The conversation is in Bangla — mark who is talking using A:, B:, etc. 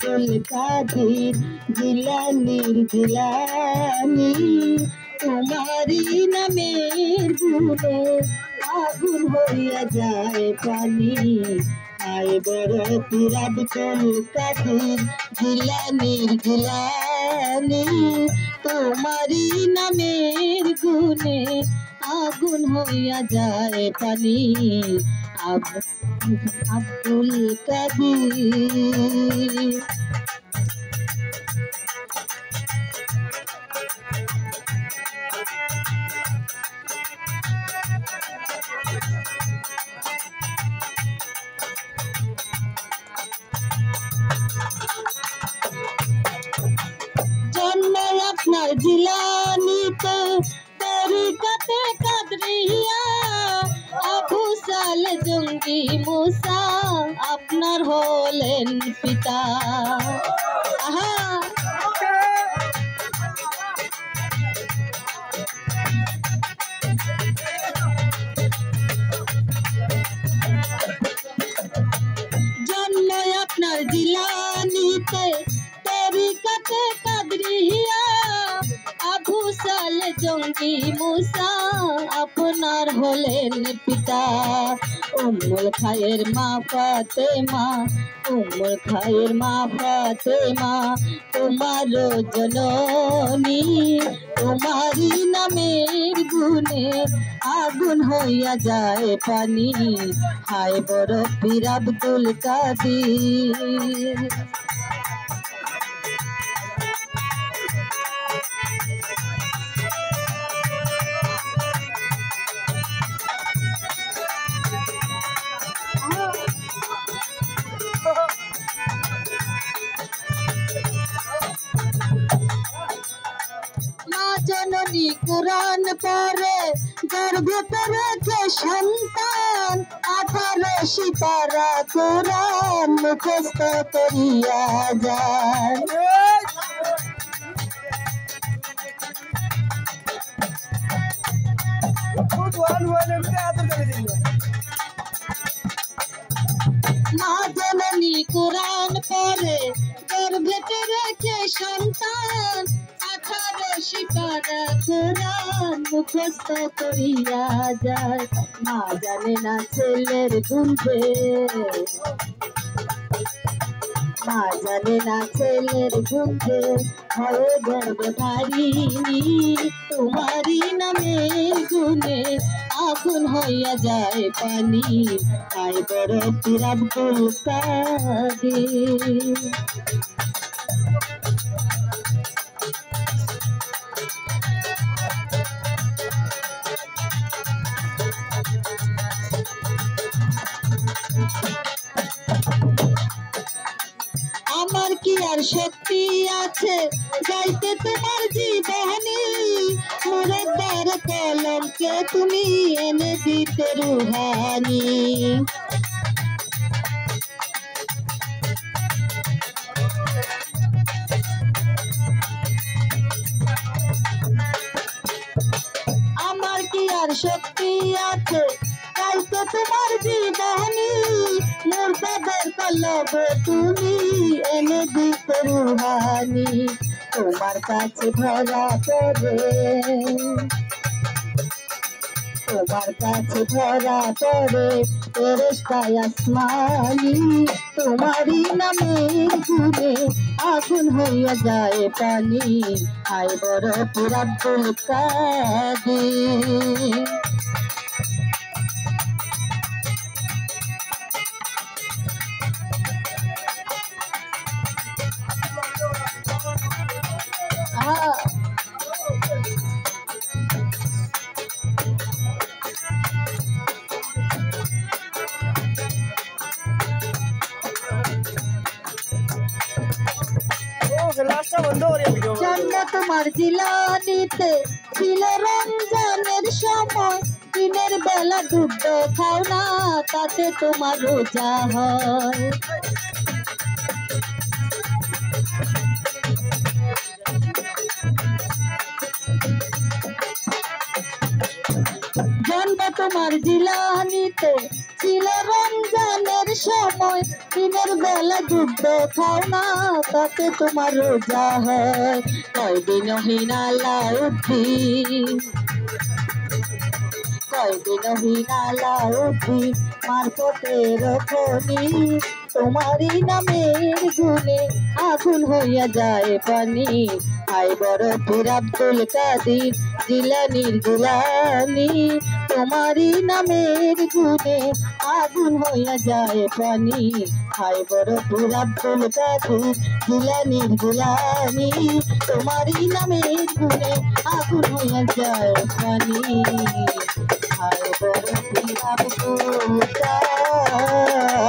A: আব্দুল কাদের জিলানীর জিলানী তোমারি নামের গুণে আগুন হইয়া যায় পানি আয় বড় পীর আব্দুল কাদের জিলানীর জিলানী তোমারি নামের গুণে আগুন হইয়া যায় পানি আব্দুল কাদের। জন্ম আপনার জিলানীতে তরিকাতে কাদরিয়া আবু সালে জঙ্গি মুসা আপনার হলেন পিতা। জন্ম আপনার জিলানীতে তরিকাতে কাদরিয়া আবু সালে জঙ্গি মুসা আপনার হলেন পিতা। উম্মুল খায়ের মা ফাতেমা উম্মুল খায়ের মা ফাতেমা তোমার জননী তোমারি নামের গুণে আগুন হইয়া যায় পানি হায় বড় পীর আব্দুল কাদের। মা জননী কুরআন পড়ে গর্ভে রেখে সন্তান 18 সিতারা কুরআন মুখস্থ করিয়া যায়। মা জননী কুরআন পড়ে গর্ভে রেখে সন্তান 18 সিতারা কুরআন মুখস্থ করিয়া যায়। মা জানে না ছেলের গুণে মা জানে না ছেলের গুণে হয়ে গর্ভধারিণী তোমারি নামের গুণে আগুন হইয়া যায় পানি আয় বড় পীর আব্দুল কাদের। আমার কি আর শক্তি আছে গাইতে তোমার জীবনী মুরাদার কলমকে তুমি এনে দিতে রুহানি। আমার কি আর শক্তি আছে গাইতে তোমার জীবনী মুর্দাদের কলব তুমি এনে দিতে রুহানি। তোমার কাছে ভরা পড়ে তোমার কাছে ভরা পড়ে ফেরেশতা আসমানি তোমারি নামের গুণে আগুন হইয়া যায় পানি হায় বড় পীর আব্দুল কাদের। জন্ম তোমার জিলানীতে ছিল রমজানের সময় দিনের বেলা দুধ খাও না তাতে তোমার রোজা হয়। জন্ম তোমার জিলানীতে ছিল রমজান রমজানের সময় দিনের বেলা দুধ খাও না তাতে তোমার রোজা হয় কয়দিন হিনালাউদ্দিন কয়দিন হিনালাউদ্দিন মারফতের খনি তোমারই নামের গুণে আগুন হইয়া যায় পানি আই বরফের আব্দুল কাদির জিলানির জিলানি তোমারই নামের গুণে আগুন হইয়া যায় পানি আই বরফের আব্দুল কাদির জিলানির জিলানি তোমারই নামের গুণে আগুন হইয়া যায় পানি আই বরফের আব্দুল কাদির।